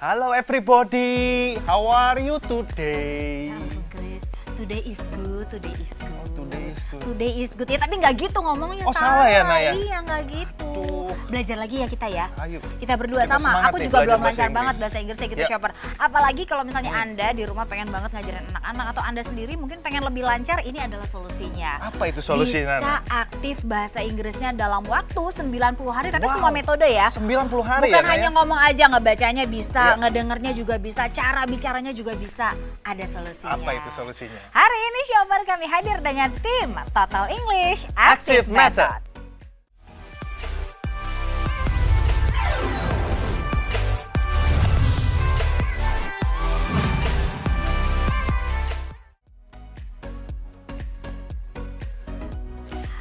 Halo everybody, how are you today? Chris, today is good, today is good. Oh, today is good. Today is good ya, tapi nggak gitu ngomongnya. Oh, salah ya, Naya? Iya, nggak gitu. Aduh. Belajar lagi ya kita ya. Ayo. Kita berdua Kita sama. semangat Aku nih juga belajar belum bahasa lancar Inggris. banget bahasa Inggrisnya gitu, Ya. Shopper. Apalagi kalau misalnya Anda di rumah pengen banget ngajarin anak-anak atau Anda sendiri mungkin pengen lebih lancar, ini adalah solusinya. Apa itu solusinya, Bisa Naya? aktif bahasa Inggrisnya dalam waktu 90 hari, tapi Wow. semua metode ya. 90 hari Bukan ya, hanya Naya? ngomong aja, ngebacanya bisa, Ya. ngedengernya juga bisa, cara bicaranya juga bisa. Ada solusinya. Apa itu solusinya? Hari ini Shopper kami hadir dengan tim Total English Active Active Method. Method.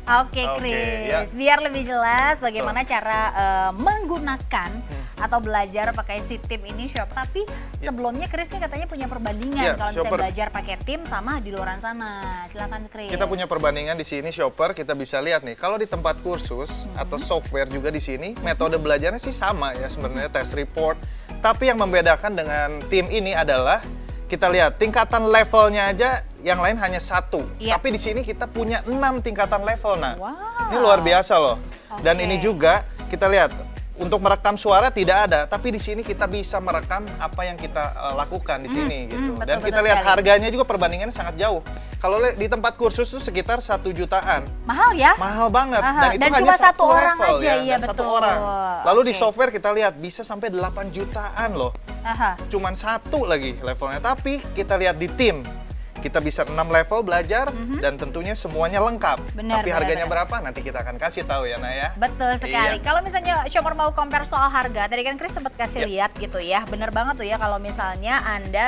Oke, Oke, Chris, ya. biar lebih jelas bagaimana cara menggunakan atau belajar pakai si tim ini, Shop. Tapi sebelumnya Chris nih katanya punya perbandingan Ya, kalau misalnya Shopper. belajar pakai tim sama di luaran sana. Silakan, Chris. Kita punya perbandingan di sini, Shopper. Kita bisa lihat nih, kalau di tempat kursus atau software juga di sini, metode belajarnya sih sama ya sebenarnya, test report. Tapi yang membedakan dengan tim ini adalah kita lihat tingkatan levelnya aja yang lain hanya 1. Iya. Tapi di sini kita punya 6 tingkatan level. Nah, Wow. ini luar biasa loh. Dan Oke. ini juga kita lihat untuk merekam suara tidak ada, tapi di sini kita bisa merekam apa yang kita lakukan di sini gitu. betul, Dan kita betul lihat sekali. harganya juga perbandingannya sangat jauh. Kalau di tempat kursus itu sekitar 1 jutaan. Mahal ya? Mahal banget. Aha, Dan itu dan hanya cuma satu orang level aja, ya, iya, dan satu betul. orang. Lalu di Oke. software kita lihat bisa sampai 8 jutaan loh. Aha. Cuman 1 lagi levelnya. Tapi kita lihat di tim, kita bisa 6 level belajar dan tentunya semuanya lengkap. Benar, Tapi benar, harganya benar. berapa nanti kita akan kasih tahu ya, Naya. Betul sekali. Iya. Kalau misalnya Shopper mau compare soal harga, tadi kan Chris sempat kasih Yep. lihat gitu ya. Bener banget tuh ya kalau misalnya Anda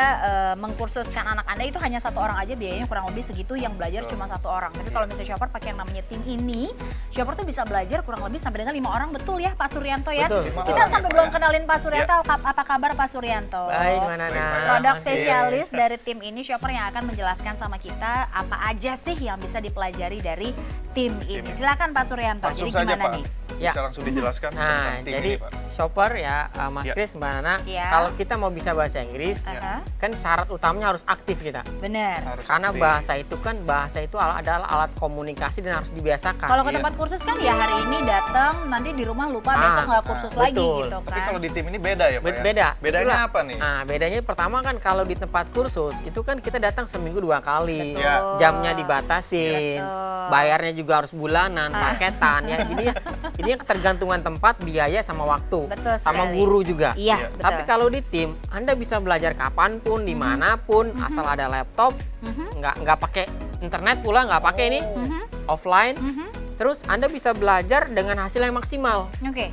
mengkursuskan anak Anda itu hanya 1 orang aja, biayanya kurang lebih segitu, yang belajar Betul. cuma 1 orang. Tapi kalau misalnya Shopper pakai yang namanya tim ini, Shopper tuh bisa belajar kurang lebih sampai dengan 5 orang, betul ya Pak Suryanto ya? Betul. 5 Kita orang sampai ya, belum Pak ya? kenalin Pak Suryanto. Iya. Apa kabar Pak Suryanto? Baik, Mana Nana. Produk Oke. spesialis dari tim ini, Shopper yang akan menjelaskan sama kita apa aja sih yang bisa dipelajari dari tim ini. Silakan Pak Suryanto. Langsung Jadi saja, gimana Pak. nih? Ya. Bisa langsung dijelaskan Nah, tentang tim jadi ini, Pak. shopper ya, Mas Ya. Chris, Mbak Nana, Ya. kalau kita mau bisa bahasa Inggris, Aha. kan syarat utamanya harus aktif kita. Bener. Harus Karena aktif. bahasa itu adalah alat komunikasi dan harus dibiasakan. Kalau ke Iya. tempat kursus kan ya hari ini datang, nanti di rumah lupa, Ah, besok nggak kursus lagi betul. gitu Tapi kan. kalau di tim ini beda ya, Pak ya? Beda. Bedanya Itulah. apa nih? Nah, bedanya pertama kan kalau di tempat kursus itu kan kita datang seminggu 2 kali. Betul. Ya. Jamnya dibatasin, Betul. bayarnya juga harus bulanan, paketan ya. Jadi ini ketergantungan tempat, biaya sama waktu, Betul sama sekali. guru juga. Iya, Iya. betul. Tapi kalau di tim, Anda bisa belajar kapanpun, dimanapun, asal ada laptop, nggak pakai internet pula, nggak pakai ini, offline. Terus Anda bisa belajar dengan hasil yang maksimal. Oke,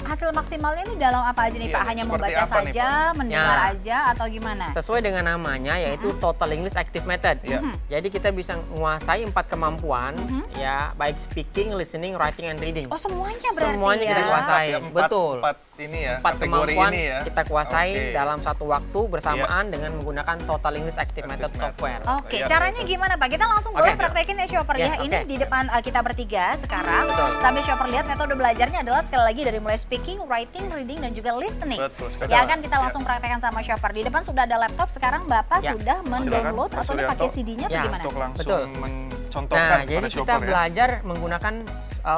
hasil maksimalnya ini dalam apa aja nih Iya, Pak? Hanya seperti membaca apa nih, saja, mendengar Ya. aja, atau gimana? Sesuai dengan namanya, yaitu Total English Active Method. Iya. Jadi kita bisa menguasai 4 kemampuan, ya, baik speaking, listening, writing, and reading. Oh, semuanya berarti Semuanya ya? kita kuasai. Ya, Betul. Empat ini ya, 4 kategori kemampuan ini ya. kita kuasai Oke. dalam satu waktu bersamaan dengan menggunakan Total English Active Method Method. software. Oke, Iya, caranya betul. gimana Pak? Kita langsung Oke. boleh praktekin ya Shopper ya. Yes, Ini oke. di depan kita bertiga sekarang. Betul. Sambil Shopper lihat metode belajarnya adalah sekali lagi dari mulai speaking, writing, reading, dan juga listening. Betul sekali. Ya kan kita Ya. langsung praktekkan sama Shopper. Di depan sudah ada laptop, sekarang Bapak Ya. sudah mendownload Pak atau ini Suryanto. pakai CD-nya atau Ya, gimana? Untuk langsung Betul. mencontohkan Nah, kepada jadi kita shopper ya. belajar menggunakan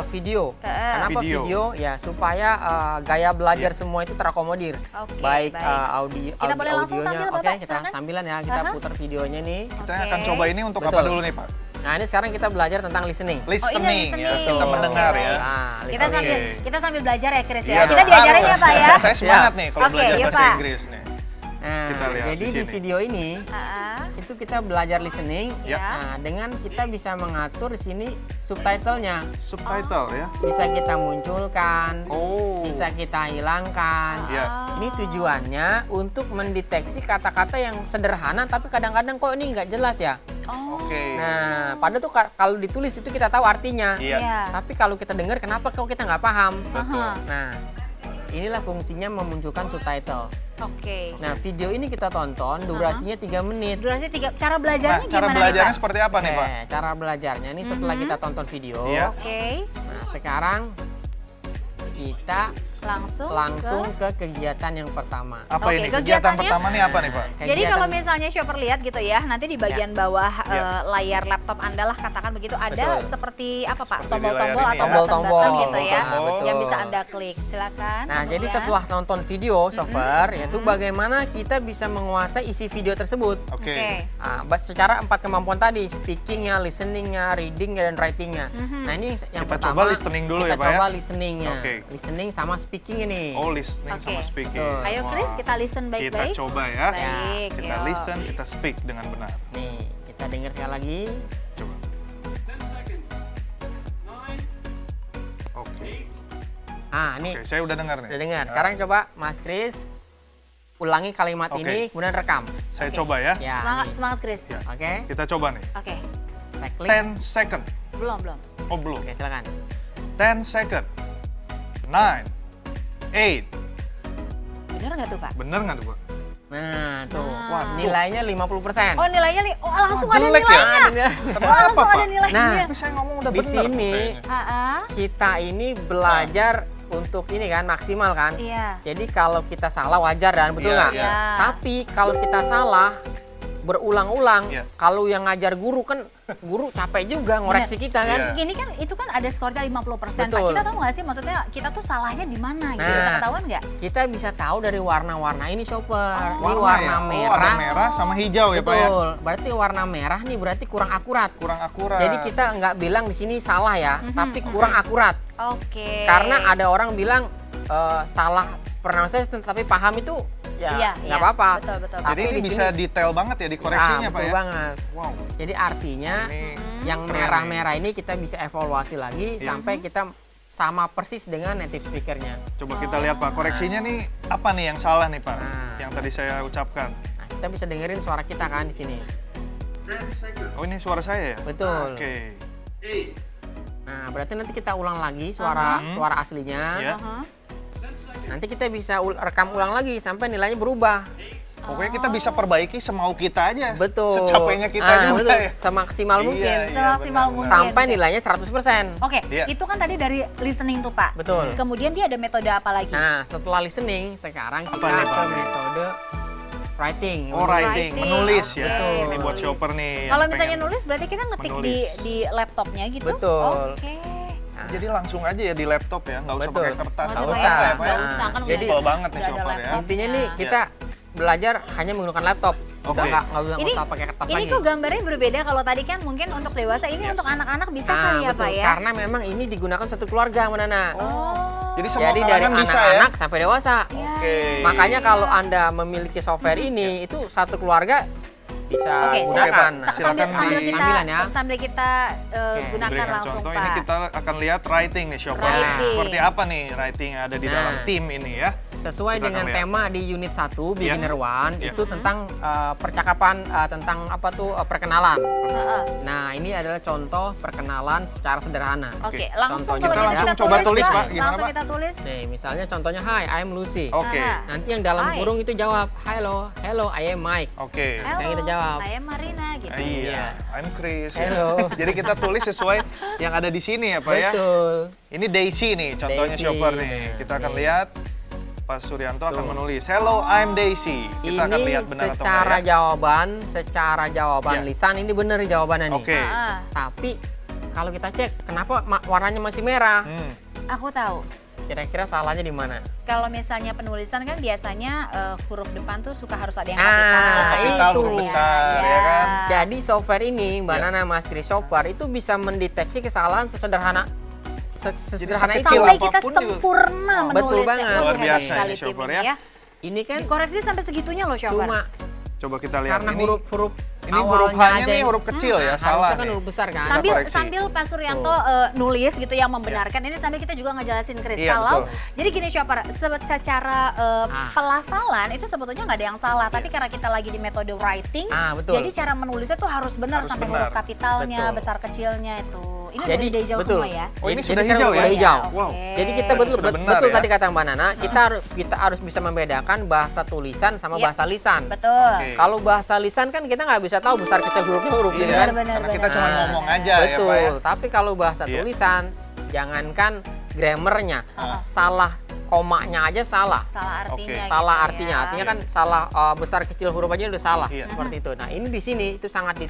video. Kenapa Video. video? Ya, supaya gaya belajar semua itu terakomodir. Oke, baik baik. audionya. boleh langsung sambil, Oke, Bapak, kita silakan. sambilan ya, kita Aha. putar videonya nih. Kita Oke. akan coba ini untuk apa Betul. dulu nih, Pak? Nah, ini sekarang kita belajar tentang listening. Listening, ya, listening. kita mendengar Oke, ya. baik. Nah, Kita listening. sambil kita belajar ya Chris Iya ya. Kita dong, diajarin ya harus. Pak ya. Saya semangat nih kalau Oke, belajar iya, bahasa Pak. Inggris nih. Nah, Kita lihat jadi di di sini. video ini Ah, itu kita belajar listening. Ya. Nah, dengan kita bisa mengatur di sini subtitlenya. Subtitle ya. Bisa kita munculkan, Oh. bisa kita hilangkan. Ya. Ini tujuannya untuk mendeteksi kata-kata yang sederhana tapi kadang-kadang kok ini nggak jelas ya. Oh. Oke. Nah, padahal tuh kalau ditulis itu kita tahu artinya. Iya. Iya. Tapi kalau kita dengar kenapa kok kita nggak paham? Betul. Nah, inilah fungsinya memunculkan subtitle. Oke. Nah, video ini kita tonton, durasinya 3 menit. Durasi 3. Cara Nah, belajarnya cara gimana belajarnya nih Pak? seperti apa nih, Pak? Oke, cara belajarnya ini setelah kita tonton video. Iya. Oke. Nah, sekarang kita langsung ke kegiatan yang pertama. Apa Oke, ini? Kegiatan kegiatannya? pertama nih apa nih, Pak? Jadi Kegiatan- kalau misalnya shopper lihat gitu ya, nanti di bagian bawah Ya. layar laptop Anda lah katakan begitu ada Betul. seperti apa Pak? Seperti di Tombol-tombol layar ini atau ya. Tombol-tombol. button-button gitu ya. Tombol-tombol. Yang bisa Anda klik. Silakan. Nah, jadi kemudian. setelah nonton video software, yaitu bagaimana kita bisa menguasai isi video tersebut. Oke. Oke. Secara 4 kemampuan tadi, speakingnya, listeningnya, readingnya, dan writingnya. Nah, ini yang Kita pertama. coba listening dulu ya, kita Pak ya? coba listeningnya. Oke. Listening sama speaking ini. Oh, listening Oke. sama speaking. Betul. Ayo Chris, Wah. kita listen Kita baik-baik. coba ya. Baik, Kita yuk. listen, kita speak dengan benar. Nih, kita dengar sekali lagi. Coba. Oke. Ini Oke, saya udah dengar nih. udah dengar. Nah, Sekarang coba Mas Chris ulangi kalimat Oke. ini, kemudian rekam. saya Oke. coba ya. Ya, Semangat, nih. semangat Chris. Ya. Oke, Kita coba nih. Oke. saya klik. 10 second. Belum. Oh, belum. Oke, silakan. 10 second. 9, 8. Bener nggak tuh Pak? Bener nggak tuh, Pak? Nah, tuh. Wah, Nilainya 50%. Oh nilainya, langsung Wah, ada jelek ya. nilainya. Kenapa, Langsung Pak? ada nilainya. Nah, Tapi saya ngomong udah Di bener. sini, kayaknya. kita ini belajar untuk ini kan, maksimal kan. Iya. Jadi kalau kita salah wajar dan betul Iya, nggak? iya. Tapi kalau kita salah berulang-ulang, Iya. kalau yang ngajar guru kan guru capek juga ngoreksi kita kan. Iya. Gini kan, itu kan ada skornya 50%. Pak, Betul. kita tahu nggak sih maksudnya kita tuh salahnya di mana gitu? Nah. Bisa ketahuan nggak? Kita bisa tahu dari warna-warna ini shopper. Ini Warna warna ya? merah. Oh, ada merah sama hijau ya, Pak ya? Betul. Berarti warna merah nih berarti kurang akurat. Kurang akurat. Jadi kita nggak bilang di sini salah ya, tapi kurang akurat. Oke. Karena ada orang bilang salah pronunciation tapi paham itu ya Iya, nggak iya. apa-apa. Betul, betul. Jadi Tapi ini di bisa sini- detail banget ya dikoreksinya, Pak betul ya? banget. Wow. Jadi artinya Ini yang keren merah-merah ini kita bisa evaluasi lagi Iya. sampai kita sama persis dengan native speakernya. Coba kita lihat, Pak. Koreksinya nih apa nih yang salah nih, Pak? Nah. Yang tadi saya ucapkan. Nah, kita bisa dengerin suara kita kan di sini. Oh, ini suara saya ya? Betul. Oke. Nah, berarti nanti kita ulang lagi suara aslinya. Ya. Nanti kita bisa rekam ulang lagi sampai nilainya berubah. Pokoknya kita bisa perbaiki semau kita aja. Betul. Secapeknya kita juga betul. ya. Semaksimal Iya, mungkin. iya, Semaksimal benar, mungkin. Sampai nilainya 100%. Oke, Iya. itu kan tadi dari listening tuh Pak. Betul. Kemudian dia ada metode apa lagi? Nah, setelah listening, sekarang kita nih, Pak? ke metode writing. Oh, writing, menulis ya. Betul. Ini buat shopper nih. yang Kalau misalnya pengen- nulis berarti kita ngetik menulis. di laptopnya gitu? Betul. Oke. Jadi langsung aja ya di laptop ya, nggak usah Betul. pakai kertas. Nggak atau usah, apa ya, Pak ya? nggak usah, kan Jadi- Simpel banget nih udah ada shopper ya. laptop. Intinya nih Iya. kita belajar hanya menggunakan laptop. Oke. Udah nggak usah pakai kertas Ini lagi. kok gambarnya berbeda kalau tadi kan mungkin untuk dewasa, ini untuk anak-anak bisa kali ya betul. Pak ya? Karena memang ini digunakan satu keluarga, Mbak Nana. Oh. Jadi semua Jadi dari kalangan bisa ya. anak-anak sampai dewasa. Iya. Oke. Makanya kalau Anda memiliki software ini, itu satu keluarga bisa Oke, gunakan. Pak. sambil Silakan di- Sambilan ya. sambil kita gunakan Berikan langsung contoh, Pak. ini kita akan lihat writing nih shopper. Writing. Seperti apa nih writing yang ada di Nah. dalam tim ini ya. Sesuai Kita dengan akan lihat. tema di unit 1 beginner one Iya. itu tentang percakapan tentang apa tuh perkenalan. Heeh. Nah, ini adalah contoh perkenalan secara sederhana. Oke, langsung Contohnya kalau kita gitu langsung coba tulis, Pak. Gimana, Langsung Pak? kita tulis. Nih, misalnya contohnya hi, I'm Lucy. Oke. Aha. Nanti yang dalam Hi. kurung itu jawab, hello, I am Mike. Oke. Nah, sekarang kita jawab. Saya Marina gitu. Iya, I'm Chris. ya. Hello. Jadi kita tulis sesuai yang ada di sini ya, Pak ya. Betul. Ini Daisy nih, contohnya Daisy, shopper nih. nah, Kita akan nih. lihat Pak Suryanto akan Tuh. menulis, "Hello, I'm Daisy." Kita akan Ini lihat benar atau secara enggak ya. secara jawaban Iya. lisan ini benar jawabannya nih. Oke. Ah, Tapi kalau kita cek, kenapa warnanya masih merah? aku tahu. Kira-kira salahnya di mana? Kalau misalnya penulisan kan biasanya huruf depan tuh suka harus ada yang Ah, kapital. Kapital, itu. huruf besar, ya kan? Jadi software ini, Mbak Ya. Nana, Mas Chris, software itu bisa mendeteksi kesalahan sesederhana sesederhana itu. sekecil Sampai kita apapun juga. sempurna Oh, menulisnya. betul banget. Wah, Luar hebat biasa sekali ini tim shopper ini ya. Ini kan Dikoreksi sampai segitunya loh shopper. cuma Coba kita lihat karena ini. huruf-huruf Ini huruf awalnya H-nya aja nih yang- huruf kecil ya, harusnya salah kan nih. huruf besar kan. Sambil koreksi. sambil Pak Suryanto nulis gitu yang membenarkan ini, sambil kita juga ngejelasin Chris Iya, kalau betul. jadi gini shopper, secara pelafalan itu sebetulnya nggak ada yang salah, tapi karena kita lagi di metode writing, Betul. jadi cara menulisnya tuh harus benar Harus sampai benar. huruf kapitalnya, Betul. besar kecilnya itu. Ini Jadi dari hijau betul. semua ya. Oh, ini Jadi sudah sekarang hijau ya? udah hijau. Wow. Oke. Jadi kita Berarti betul sudah betul, benar ya? tadi kata Mbak Nana, kita harus bisa membedakan bahasa tulisan sama Iya. bahasa lisan. Betul. Oke. Kalau bahasa lisan kan kita nggak bisa tahu besar kecil hurufnya huruf gitu Iya, kan. Benar, karena kita benar. cuma ngomong aja ya, Betul. Pak ya. Tapi kalau bahasa Iya. tulisan, jangankan grammarnya, salah komanya aja salah. Salah artinya. Oke. gitu Salah ya. artinya kan salah besar kecil huruf aja udah salah Iya. seperti itu. Nah ini di sini itu sangat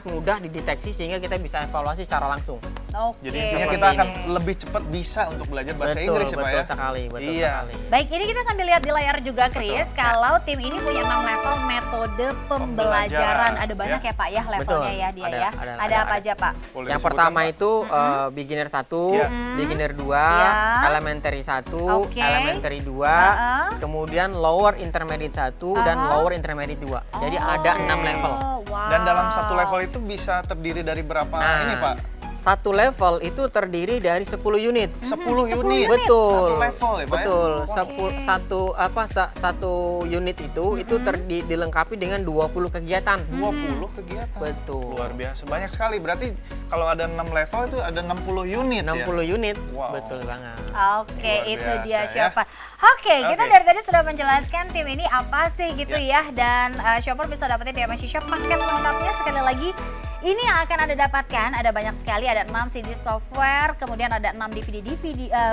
mudah dideteksi sehingga kita bisa evaluasi secara langsung. Oke. Jadi intinya Seperti kita ini. akan lebih cepat bisa untuk belajar bahasa Betul, Inggris ya Pak betul ya? sekali, betul Iya. sekali. Baik, ini kita sambil lihat di layar juga, Chris. Betul. Kalau tim ini punya 6 level metode pembelajaran. Ada banyak ya, Pak ya levelnya Betul. ya dia Ada, ya. ada, Ada apa ada. aja, Pak? Boleh Yang disebutkan, pertama Pak? itu beginner 1, Iya. beginner 2, Iya. elementary 1, Oke. elementary 2, Heeh. kemudian lower intermediate 1 dan lower intermediate 2. Jadi ada 6 level. Wow. Dan dalam satu level itu bisa terdiri dari berapa ini Pak? Satu level itu terdiri dari 10 unit. 10 unit. Betul. Satu level ya Pak ya? Betul. Oke. Satu unit itu dilengkapi dengan 20 kegiatan. 20 kegiatan. Betul. Luar biasa. Banyak sekali. Berarti kalau ada 6 level itu ada 60 unit 60 ya? unit. Wow. Betul banget. Oke, Luar itu biasa dia ya. Shopper. Oke, kita Oke. dari tadi sudah menjelaskan tim ini apa sih gitu Ya. ya. Dan Shopper bisa dapetin di MNC Shop paket lengkapnya sekali lagi. Ini yang akan Anda dapatkan, ada banyak sekali, ada 6 CD software, kemudian ada 6 DVD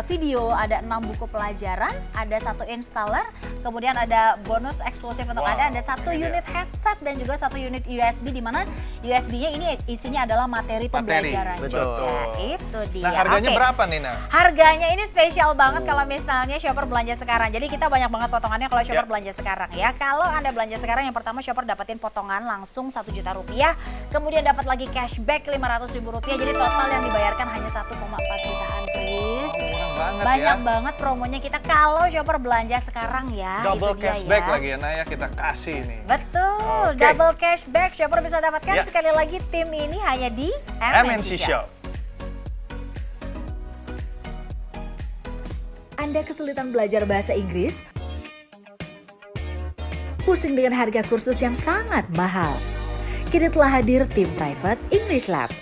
video, ada 6 buku pelajaran, ada 1 installer, kemudian ada bonus eksklusif untuk Wow, Anda, ada 1 ini dia. unit headset dan juga 1 unit USB, di mana USB-nya ini isinya adalah materi pembelajaran. betul. juga. Itu dia. Nah harganya Oke. berapa Nina? Harganya ini spesial banget kalau misalnya Shopper belanja sekarang. Jadi kita banyak banget potongannya kalau Shopper Ya. belanja sekarang ya. Kalau Anda belanja sekarang, yang pertama Shopper dapetin potongan langsung 1 juta rupiah. Kemudian dapat lagi cashback 500 ribu rupiah. Jadi total yang dibayarkan hanya 1,4 jutaan, Chris. Murah banget Banyak ya. banget promonya kita kalau Shopper belanja sekarang ya. Double Itu dia cashback ya. lagi ya Naya, kita kasih nih. Betul, Oke. double cashback. Shopper bisa dapatkan Ya. sekali lagi tim ini hanya di MNC Shop. Anda kesulitan belajar bahasa Inggris? Pusing dengan harga kursus yang sangat mahal? Kini telah hadir tim Private English Lab.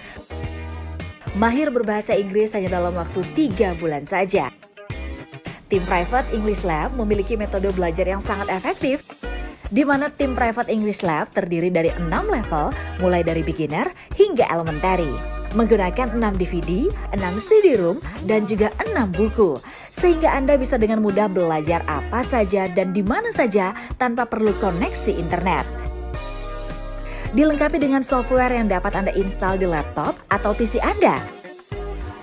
Mahir berbahasa Inggris hanya dalam waktu 3 bulan saja. Tim Private English Lab memiliki metode belajar yang sangat efektif, di mana tim Private English Lab terdiri dari 6 level, mulai dari beginner hingga elementary. Menggunakan 6 DVD, 6 CD-ROM, dan juga 6 buku. Sehingga Anda bisa dengan mudah belajar apa saja dan di mana saja tanpa perlu koneksi internet. Dilengkapi dengan software yang dapat Anda install di laptop atau PC Anda.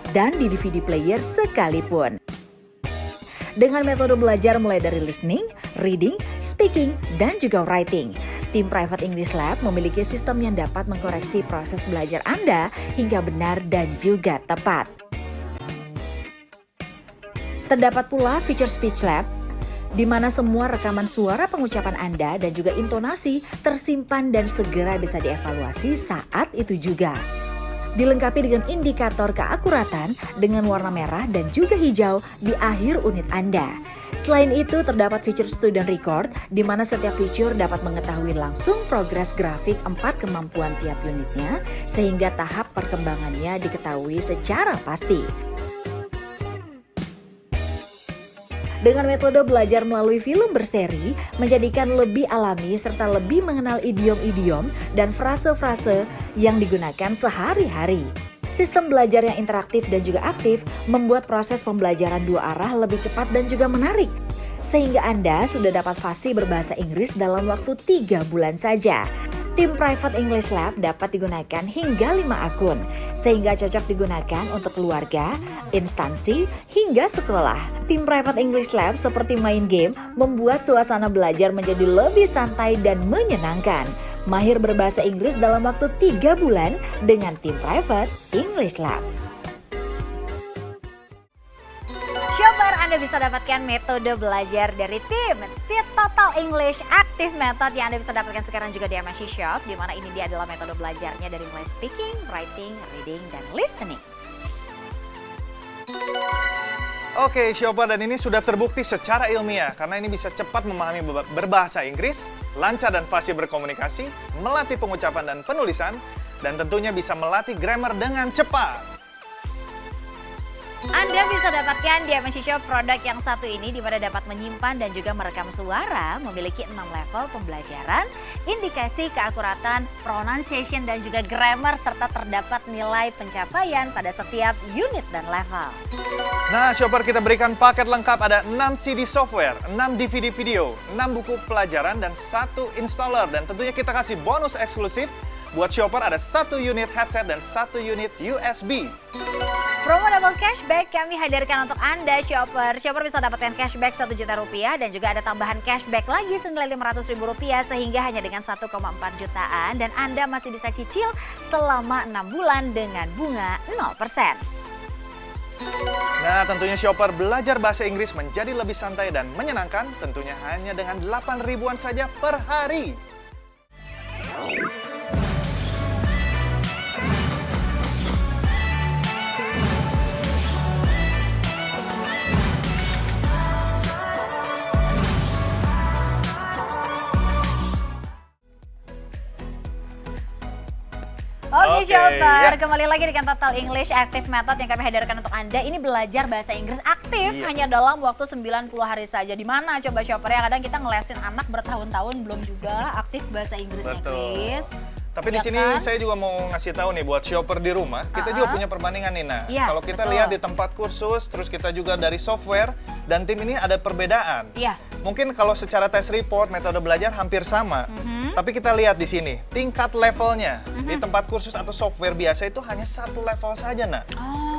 Dan di DVD player sekalipun. Dengan metode belajar mulai dari listening, reading, speaking, dan juga writing. Tim Private English Lab memiliki sistem yang dapat mengkoreksi proses belajar Anda hingga benar dan juga tepat. Terdapat pula feature Speech Lab, di mana semua rekaman suara pengucapan Anda dan juga intonasi tersimpan dan segera bisa dievaluasi saat itu juga. Dilengkapi dengan indikator keakuratan dengan warna merah dan juga hijau di akhir unit Anda. Selain itu, terdapat fitur Student Record, di mana setiap fitur dapat mengetahui langsung progres grafik 4 kemampuan tiap unitnya, sehingga tahap perkembangannya diketahui secara pasti. Dengan metode belajar melalui film berseri, menjadikan lebih alami serta lebih mengenal idiom-idiom dan frase-frase yang digunakan sehari-hari. Sistem belajar yang interaktif dan juga aktif membuat proses pembelajaran 2 arah lebih cepat dan juga menarik. Sehingga Anda sudah dapat fasih berbahasa Inggris dalam waktu 3 bulan saja. Tim Private English Lab dapat digunakan hingga 5 akun, sehingga cocok digunakan untuk keluarga, instansi, hingga sekolah. Tim Private English Lab seperti main game membuat suasana belajar menjadi lebih santai dan menyenangkan. Mahir berbahasa Inggris dalam waktu 3 bulan dengan tim Private English Lab. Shopper, Anda bisa dapatkan metode belajar dari tim Total English Active Method yang Anda bisa dapatkan sekarang juga di MNC Shop, di mana ini dia adalah metode belajarnya dari mulai speaking, writing, reading, dan listening. Oke, Shopper, dan ini sudah terbukti secara ilmiah karena ini bisa cepat memahami berbahasa Inggris, lancar dan fasih berkomunikasi, melatih pengucapan dan penulisan, dan tentunya bisa melatih grammar dengan cepat. Anda bisa dapatkan di MNC Shop produk yang satu ini, di mana dapat menyimpan dan juga merekam suara, memiliki 6 level pembelajaran, indikasi keakuratan, pronunciation dan juga grammar, serta terdapat nilai pencapaian pada setiap unit dan level. Nah, shopper kita berikan paket lengkap, ada 6 CD software, 6 DVD video, 6 buku pelajaran, dan 1 installer. Dan tentunya kita kasih bonus eksklusif buat shopper, ada 1 unit headset dan 1 unit USB. Promo double cashback kami hadirkan untuk Anda shopper. Shopper bisa dapatkan cashback Rp1.000.000 dan juga ada tambahan cashback lagi senilai Rp500.000 sehingga hanya dengan 1,4 jutaan. Dan Anda masih bisa cicil selama 6 bulan dengan bunga 0%. Nah, tentunya shopper belajar bahasa Inggris menjadi lebih santai dan menyenangkan, tentunya hanya dengan 8 ribuan saja per hari. Oke, shopper, ya. kembali lagi dengan Total English Active Method yang kami hadirkan untuk Anda. Ini belajar bahasa Inggris aktif hanya dalam waktu 90 hari saja. Di mana coba shopper ya, kadang kita ngelesin anak bertahun-tahun belum juga aktif bahasa Inggrisnya, Chris. Tapi di Ya sini kan? saya juga mau ngasih tahu nih buat shopper di rumah, kita juga punya perbandingan nih. Nah, Iya, kalau kita betul. lihat di tempat kursus, terus kita juga dari software dan tim ini ada perbedaan. Iya. Mungkin kalau secara test report, metode belajar hampir sama. Tapi kita lihat di sini, tingkat levelnya di tempat kursus atau software biasa itu hanya 1 level saja, nah.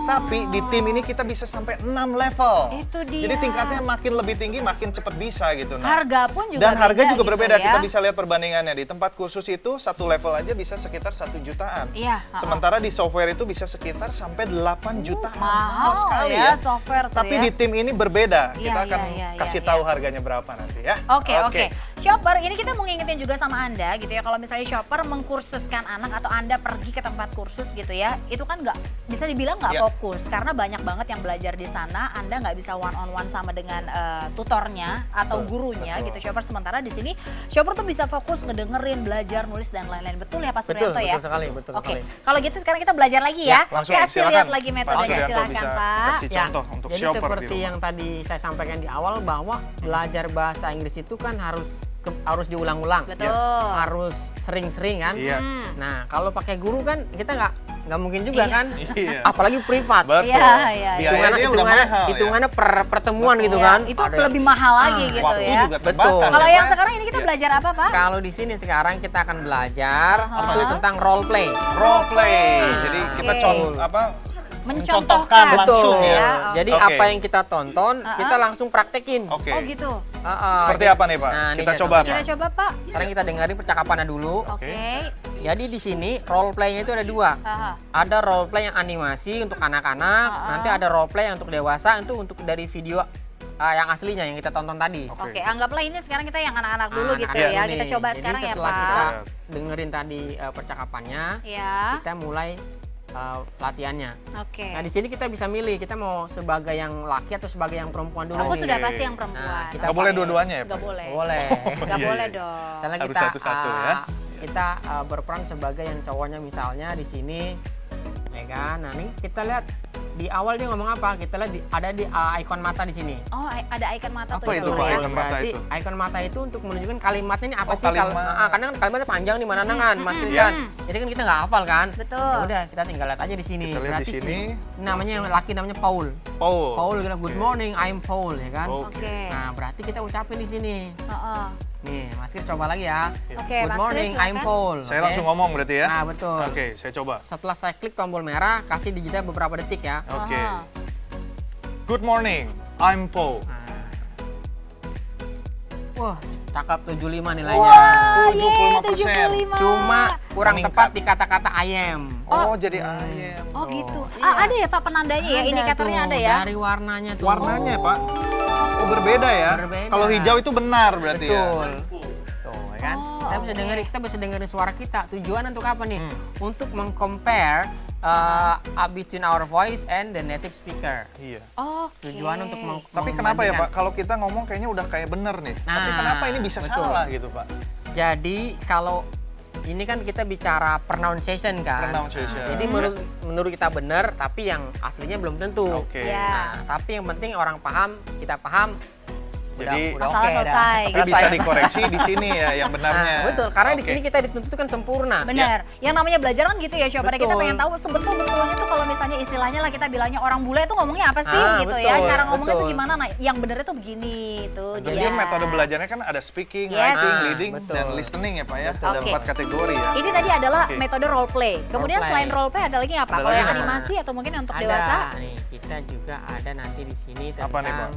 Tapi di tim ini kita bisa sampai 6 level. Itu dia. Jadi tingkatnya makin lebih tinggi, makin cepat bisa gitu. Nah. Harga pun juga Dan harga beda juga gitu berbeda, ya. kita bisa lihat perbandingannya. Di tempat kursus itu 1 level aja bisa sekitar 1 jutaan. Iya, Sementara di software itu bisa sekitar sampai 8 jutaan. mahal sekali ya ya. software tuh Tapi ya. di tim ini berbeda. Iya, Kita akan iya, kasih iya, tahu iya. harganya berapa nanti ya. Oke. Shopper, ini kita mau ngingetin juga sama Anda gitu ya. Kalau misalnya shopper mengkursuskan anak atau Anda pergi ke tempat kursus gitu ya, itu kan nggak bisa dibilang nggak Iya. fokus karena banyak banget yang belajar di sana. Anda nggak bisa one on one sama dengan tutornya atau gurunya betul. gitu shopper. Sementara di sini shopper tuh bisa fokus ngedengerin, belajar, nulis dan lain-lain. Betul ya Pak Betul, Suryanto ya? betul sekali, betul Oke, sekali. kalau gitu sekarang kita belajar lagi ya. Langsung Kasih silakan. lihat lagi Pak metodenya, Suryanto silakan bisa Pak. kasih contoh untuk Jadi shopper seperti di rumah. yang tadi saya sampaikan di awal bahwa belajar bahasa Inggris itu kan harus diulang-ulang. Betul. Harus sering-sering kan. Iya. Nah, kalau pakai guru kan kita nggak mungkin juga kan. Iya. Apalagi privat. Betul. Iya. Biayanya udah mahal ya. Hitungannya per pertemuan gitu Iya, kan. itu Ada- lebih mahal lagi gitu Waktu ya. juga Betul. terbatas. Kalau ya, yang Pak. sekarang ini kita Iya. belajar apa Pak? Kalau di sini sekarang kita akan belajar itu tentang role play. Role play. Jadi kita Oke. mencontohkan langsung Betul. ya. Jadi Oke. apa yang kita tonton, kita langsung praktekin. Oke. Oh gitu. Seperti apa nih, Pak? Nah, Kita nih, coba, contohnya. Kita coba Pak. Sekarang kita dengerin percakapannya dulu. Oke. Jadi di sini role play-nya itu ada 2. Aha. Ada role play yang animasi untuk anak-anak, nanti ada role play yang untuk dewasa, itu untuk dari video yang aslinya yang kita tonton tadi. Oke, anggaplah ini sekarang kita yang anak-anak dulu Nah, gitu anak-anak ya. dulu Kita nih. coba Jadi sekarang ya setelah Pak. kita dengerin tadi percakapannya, Ya. kita mulai latihannya. Oke. Nah di sini kita bisa milih kita mau sebagai yang laki atau sebagai yang perempuan dulu. Aku nih. sudah pasti yang perempuan. Nah, kita Nggak boleh pakai- dua-duanya ya, Pak? Nggak boleh. Boleh. Nggak Iya, boleh iya. dong. Misalnya Harus kita satu-satu ya. Kita berperan sebagai yang cowoknya misalnya di sini, ya kan? Nah ini kita lihat di awal dia ngomong apa? Kita lihat ada di icon mata di sini. Oh, ada icon mata Apa tuh itu, dulu Pak, ya. icon mata Berarti itu? icon mata itu untuk menunjukkan kalimatnya ini apa Oh, sih? kalimat. Karena kan kalimatnya panjang di mana kan, Mas Kris Iya. kan. Jadi kan kita nggak hafal kan. Betul. Ya udah kita tinggal lihat aja di sini. Kita lihat di Berarti sini, namanya yang laki namanya Paul. Paul. Paul bilang good morning, I'm Paul ya kan. Oke. Oke. Nah berarti kita ucapin di sini. Heeh. Nih, Mas Kris coba lagi ya. Oke, Good Mas morning, Kris, I'm silakan. Paul. Saya Oke? langsung ngomong berarti ya? Nah, betul. Oke, saya coba. Setelah saya klik tombol merah, kasih di jeda beberapa detik ya. Oke. Aha. Good morning, I'm Paul. Wah, cakep 75 nilainya. Wah, 75%. 75. Cuma kurang Meningkat. tepat di kata-kata I am. Oh, jadi ayam. Oh gitu. Iya. Ada ya Pak penandanya ya, Ada indikatornya tuh, ada ya. Dari warnanya tuh. Warnanya, Pak. Oh, berbeda ya? Berbeda. Kalau hijau itu benar berarti ya? Betul. Tuh, ya kan? Oh, Kita bisa dengerin suara kita. Tujuan untuk apa nih? Hmm. Untuk meng-compare between our voice and the native speaker. Iya. Oke. Tujuan untuk Tapi kenapa ya, membandingkan. Pak? Kalau kita ngomong kayaknya udah kayak bener nih. Tapi Nah, kenapa ini bisa betul. salah gitu, Pak? Jadi kalau ini kan kita bicara pronunciation kan. Pronunciation. Jadi menurut kita benar, tapi yang aslinya belum tentu. Oke. Ya. Nah, tapi yang penting orang paham, kita paham, Jadi udah masalah oke dah. selesai. tapi bisa dikoreksi di sini ya yang benarnya. Betul, karena di Oke. sini kita dituntut kan sempurna. Benar. Yang namanya belajar kan gitu ya, Shopper. Kita Betul. pengen tahu sebetul-betulnya tuh kalau misalnya istilahnya lah kita bilangnya orang bule itu ngomongnya apa sih Ah, gitu betul, ya. Cara ngomongnya tuh betul. gimana? Nah, yang benernya tuh begini tuh Jadi dia. metode belajarnya kan ada speaking, Yes. writing, Ah, leading, betul. dan listening ya Pak ya. Betul. Ada Oke. 4 kategori ya. Ini tadi adalah Oke. metode role play. Kemudian Role play. selain role play ada lagi apa? Ada Kalau lagi yang nggak? animasi atau mungkin yang untuk Ada dewasa? nih, kita juga ada nanti di sini tentang Apa nih, Bang?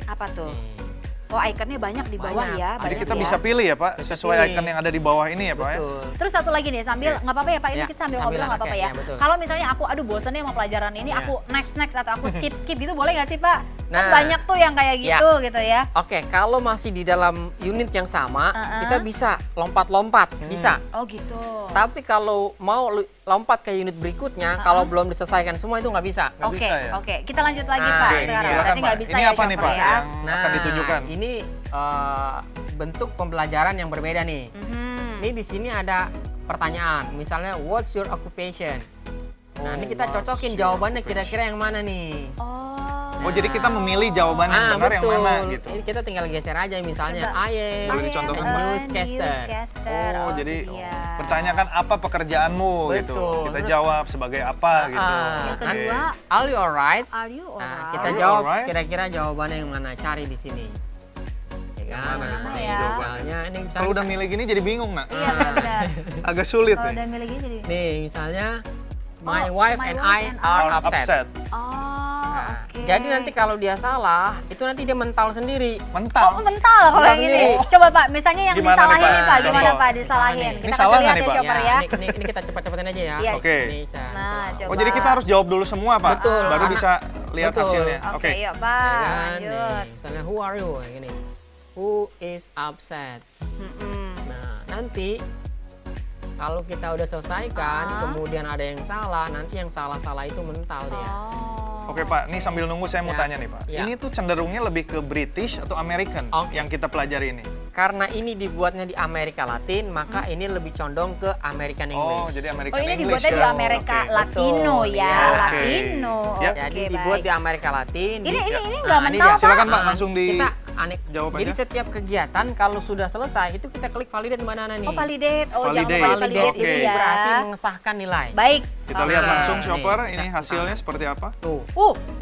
Apa tuh? nih, Oh, ikonnya banyak di bawah Banyak. ya. Jadi Banyak kita ya. bisa pilih ya Pak, Bisa sesuai pilih. icon yang ada di bawah ini ya Pak ya. betul. Terus satu lagi nih, sambil nggak apa-apa ya Pak, ini Ya, kita sambil sambil ngobrol nggak apa-apa pakai, ya. ya, betul. Kalau misalnya aku, aduh bosen nih sama pelajaran ini, Ya. aku next atau aku skip gitu boleh nggak sih Pak? Kan Nah. banyak tuh yang kayak Ya. gitu ya. Oke, kalau masih di dalam unit yang sama, Uh-uh. kita bisa lompat-lompat, bisa. Oh gitu. Tapi kalau mau lompat ke unit berikutnya, kalau belum diselesaikan semua itu nggak bisa. Nggak Oke, bisa ya? oke. Kita lanjut lagi Nah, Pak Oke, sekarang. silakan Berarti Pak. nggak bisa Ini ya apa nih Shopper Pak ya. yang akan ditunjukkan? Ini bentuk pembelajaran yang berbeda nih. Mhm. Ini di sini ada pertanyaan, misalnya what's your occupation? Nah, ini kita what's cocokin your jawabannya kira-kira yang mana nih? Oh. Oh jadi kita memilih jawaban yang benar betul. yang mana gitu. Ini kita tinggal geser aja misalnya Coba. I am Boleh dicontohkan, a Pak? newscaster. Oh, jadi iya. bertanyakan apa pekerjaanmu gitu. Betul. Kita Terus- jawab sebagai apa gitu. Yang Oke. kedua, Are you alright? are you Nah, alright? kita Are you jawab alright? kira-kira jawabannya yang mana? Cari di sini. Ya kan? Mana nih, Pak, Nih, jawabannya? misalnya ini misalnya Kalau udah kita- milih gini jadi bingung nak. Iya benar. Agak sulit Kalau nih. udah milih gini jadi. nih misalnya my Oh, wife my and wife I and are Are upset. Oh, Nah, oke. Jadi nanti kalau dia salah, itu nanti dia mental sendiri. Oh, Mental. mental kalau Mental yang ini. sendiri. Coba Pak, misalnya yang Gimana nih, disalahin Pak? nih Pak, gimana Contoh. Pak disalahin? Misalnya nih. Kita Ini kasih salah lihat nggak ya nih, Pak? Shopper ya. Ini kita cepat-cepatin aja ya. Iya. Oke. Ini bisa, Nah, bisa. coba. Oh jadi kita harus jawab dulu semua Pak. Betul. Baru Karena- bisa lihat Betul. hasilnya. Oke, yuk Ya Pak, kan? Nih, lanjut. misalnya who are you? Yang ini. Who is upset? Mm-mm. Nah, nanti kalau kita udah selesaikan, kemudian ada yang salah, nanti yang salah-salah itu mental dia. Oh. Oke Pak, ini sambil nunggu saya mau Ya. tanya nih Pak. Ya. Ini tuh cenderungnya lebih ke British atau American Oke. yang kita pelajari ini? Karena ini dibuatnya di Amerika Latin, maka ini lebih condong ke American Oh, English. jadi Oh American ini English dibuatnya di ya? Amerika Oke. Latino Betul, ya, ya. Latino. Ya. Oke, Jadi dibuat baik. di Amerika Latin. Ini di- nggak Nah, ini mental dia. Pak. Silakan Pak, langsung di Kita aneh. jawab Jadi aja. setiap kegiatan kalau sudah selesai itu kita klik validate di mana nih. Oh validate, oh Validate. jangan lupa validate Oke. itu itu ya. berarti mengesahkan nilai. Baik. Kita Oke. lihat langsung Nih, shopper, kita- ini hasilnya seperti apa? Tuh,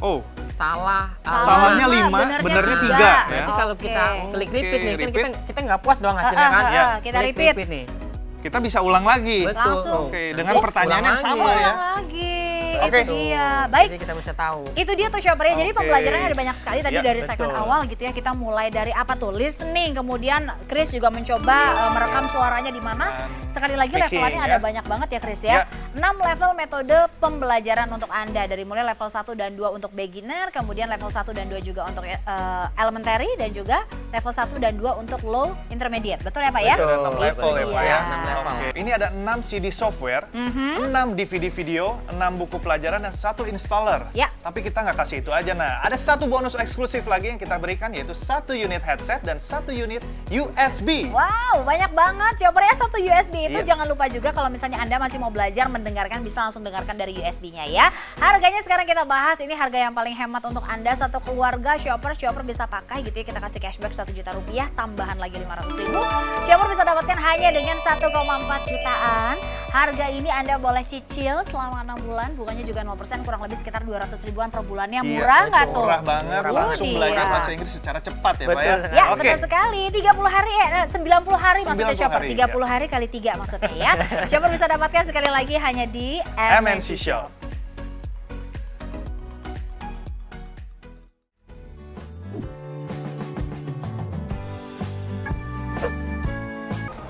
Oh, salah. Salahnya 5, benernya benernya 3 tiga. ya. Berarti kalau kita Oke. klik repeat nih, kan repeat. kita nggak puas dong hasilnya kan? Iya. Kita Klik repeat. nih. Kita bisa ulang lagi. Betul. Langsung. Oke, Nanti dengan pertanyaan ulang yang sama lagi. ya. Ulang lagi. Oke. Itu dia. Baik. Jadi kita bisa tahu. Itu dia tuh shopper ya. Jadi Oke. pembelajarannya ada banyak sekali tadi Ya, dari segmen betul. awal gitu ya. Kita mulai dari apa tuh? Listening, kemudian Chris juga mencoba merekam suaranya di mana. Dan Sekali lagi speaking, levelannya ya. ada banyak banget ya Chris ya. Ya. 6 level metode pembelajaran untuk Anda dari mulai level 1 dan 2 untuk beginner, kemudian level 1 dan 2 juga untuk elementary dan juga level 1 dan 2 untuk low intermediate. Betul ya Pak ya? Betul. Ada 6 level ya Pak ya. Iya. 6 level. Oke, ini ada 6 CD software, 6 DVD video, 6 buku pelajaran, dan 1 installer. Ya. Tapi kita nggak kasih itu aja. Nah, ada 1 bonus eksklusif lagi yang kita berikan, yaitu 1 unit headset dan 1 unit USB. Wow, banyak banget shoppernya 1 USB itu. Iya. Jangan lupa juga kalau misalnya Anda masih mau belajar mendengarkan, bisa langsung dengarkan dari USB-nya ya. Harganya sekarang kita bahas, ini harga yang paling hemat untuk Anda satu keluarga shopper bisa pakai gitu ya. Kita kasih cashback 1 juta rupiah, tambahan lagi 500.000. Shopper bisa dapatkan hanya dengan 1,4 jutaan. Harga ini Anda boleh cicil selama 6 bulan, bunganya juga 0%, kurang lebih sekitar 200 ribuan per bulannya. Iya, Murah nggak tuh? Murah banget, Murah langsung banget. belajar Iya. bahasa Inggris secara cepat ya Pak ya. Betul. Ya, Oke. betul sekali. 30 hari, 90 hari maksudnya 90 shopper. hari, 30 hari kali 3 maksudnya ya. Shopper bisa dapatkan sekali lagi hanya di MNC Shop.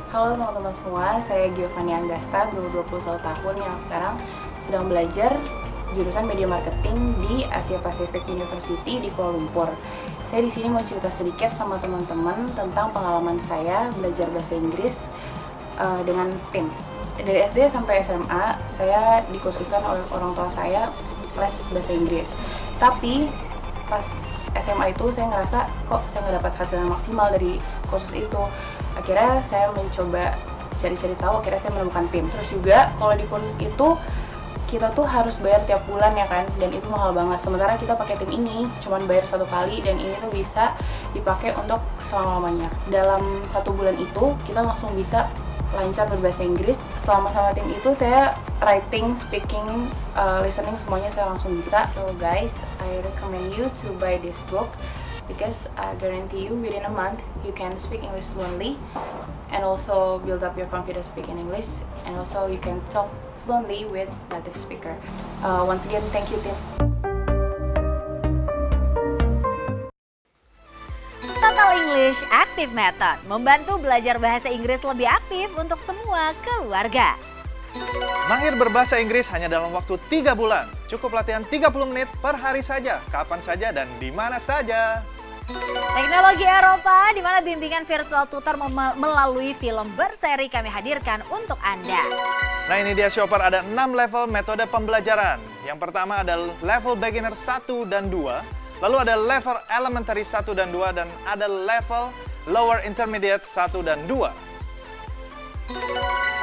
Halo teman-teman semua, saya Giovanni Anggasta, berumur 21 tahun yang sekarang sedang belajar jurusan Media Marketing di Asia Pacific University di Kuala Lumpur. Saya di sini mau cerita sedikit sama teman-teman tentang pengalaman saya belajar bahasa Inggris dengan tim. Dari SD sampai SMA, saya dikursuskan oleh orang tua saya les bahasa Inggris. Tapi pas SMA itu saya ngerasa kok saya nggak dapat hasil yang maksimal dari kursus itu. Akhirnya saya mencoba cari-cari tahu, akhirnya saya menemukan tim. Terus juga kalau di kursus itu kita tuh harus bayar tiap bulan ya kan, dan itu mahal banget. Sementara kita pakai tim ini cuman bayar 1 kali, dan ini tuh bisa dipakai untuk selama-lamanya. Dalam 1 bulan itu kita langsung bisa lancar berbahasa Inggris. Selama sama tim itu saya writing, speaking, listening semuanya saya langsung bisa. So guys, I recommend you to buy this book because I guarantee you within a month you can speak English fluently and also build up your confidence speaking English, and also you can talk fluently with native speaker. Once again, thank you Tim. Total English Active Method membantu belajar bahasa Inggris lebih aktif untuk semua keluarga. Mahir berbahasa Inggris hanya dalam waktu 3 bulan. Cukup latihan 30 menit per hari saja, kapan saja dan di mana saja. Teknologi Eropa, di mana bimbingan virtual tutor melalui film berseri kami hadirkan untuk Anda. Nah ini dia Shopper, ada 6 level metode pembelajaran. Yang pertama ada level beginner 1 dan 2. Lalu ada level elementary 1 dan 2. Dan ada level lower intermediate 1 dan 2.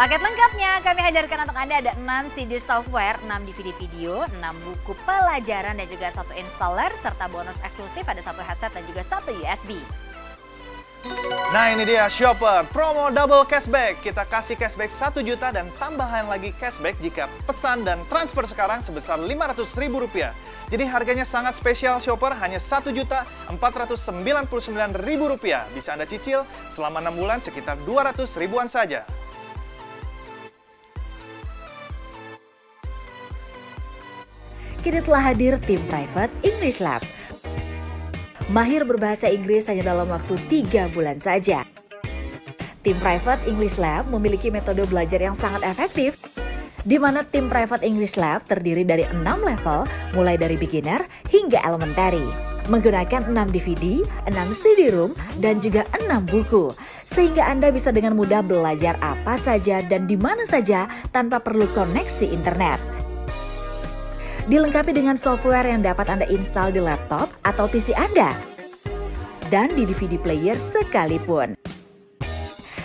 Paket lengkapnya kami hadirkan untuk Anda, ada 6 CD software, 6 DVD video, 6 buku pelajaran dan juga 1 installer serta bonus eksklusif, ada 1 headset dan juga 1 USB. Nah ini dia Shopper, promo double cashback. Kita kasih cashback 1 juta dan tambahan lagi cashback jika pesan dan transfer sekarang sebesar Rp500.000. Jadi harganya sangat spesial Shopper, hanya Rp1.499.000. Bisa Anda cicil selama 6 bulan sekitar 200 ribuan saja. Kini telah hadir tim Private English Lab. Mahir berbahasa Inggris hanya dalam waktu 3 bulan saja. Tim Private English Lab memiliki metode belajar yang sangat efektif, di mana tim Private English Lab terdiri dari 6 level, mulai dari beginner hingga elementary. Menggunakan 6 DVD, 6 CD-ROM, dan juga 6 buku. Sehingga Anda bisa dengan mudah belajar apa saja dan di mana saja tanpa perlu koneksi internet. Dilengkapi dengan software yang dapat Anda install di laptop atau PC Anda, dan di DVD player sekalipun.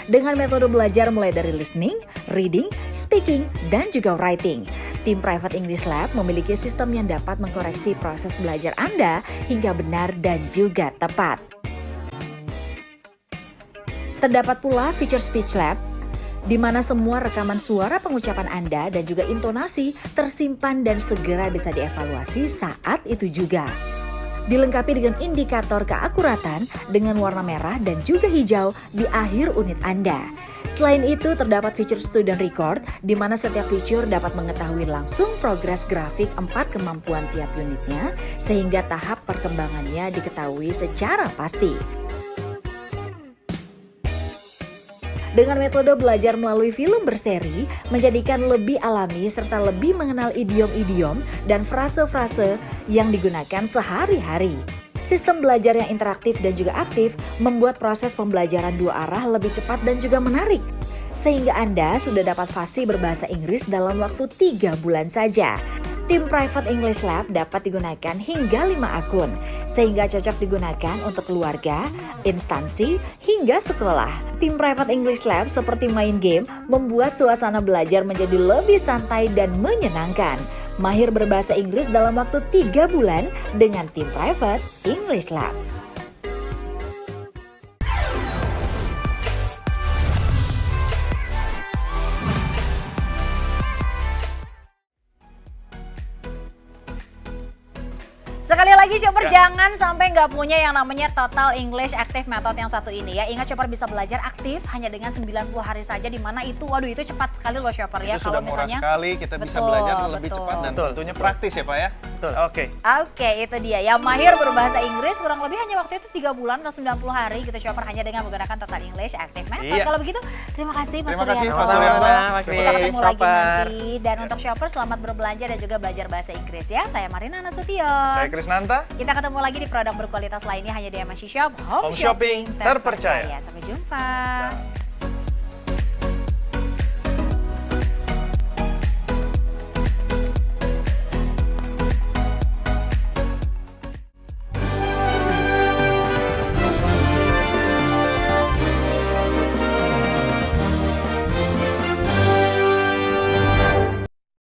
Dengan metode belajar mulai dari listening, reading, speaking, dan juga writing, tim Private English Lab memiliki sistem yang dapat mengkoreksi proses belajar Anda hingga benar dan juga tepat. Terdapat pula fitur Speech Lab, di mana semua rekaman suara pengucapan Anda dan juga intonasi tersimpan dan segera bisa dievaluasi saat itu juga. Dilengkapi dengan indikator keakuratan dengan warna merah dan juga hijau di akhir unit Anda. Selain itu, terdapat fitur Student Record, di mana setiap fitur dapat mengetahui langsung progres grafik 4 kemampuan tiap unitnya, sehingga tahap perkembangannya diketahui secara pasti. Dengan metode belajar melalui film berseri, menjadikan lebih alami serta lebih mengenal idiom-idiom dan frase-frase yang digunakan sehari-hari. Sistem belajar yang interaktif dan juga aktif membuat proses pembelajaran 2 arah lebih cepat dan juga menarik. Sehingga Anda sudah dapat fasih berbahasa Inggris dalam waktu 3 bulan saja. Tim Private English Lab dapat digunakan hingga 5 akun, sehingga cocok digunakan untuk keluarga, instansi, hingga sekolah. Tim Private English Lab seperti main game membuat suasana belajar menjadi lebih santai dan menyenangkan. Mahir berbahasa Inggris dalam waktu 3 bulan dengan tim Private English Lab. Sekali lagi Shopper, jangan sampai nggak punya yang namanya Total English Active Method yang satu ini ya. Ingat Shopper bisa belajar aktif hanya dengan 90 hari saja, di mana itu, waduh itu cepat sekali loh Shopper ya. Itu sudah murah sekali, kita bisa belajar lebih cepat dan tentunya praktis ya Pak ya. Betul. Oke, itu dia. Yang mahir berbahasa Inggris kurang lebih hanya waktu itu 3 bulan atau 90 hari gitu Shopper, hanya dengan menggunakan Total English Active Method. Iya. Kalau begitu, terima kasih Mas Terima kasih Pak Suryanto. Suryanto. Kita ketemu lagi nanti. Dan untuk Shopper, selamat berbelanja dan juga belajar bahasa Inggris ya. Saya Marina Nasution. Saya Krisnanta. Kita ketemu lagi di produk berkualitas lainnya hanya di MSC Shop. Home Shopping terpercaya. Sampai jumpa. Nah.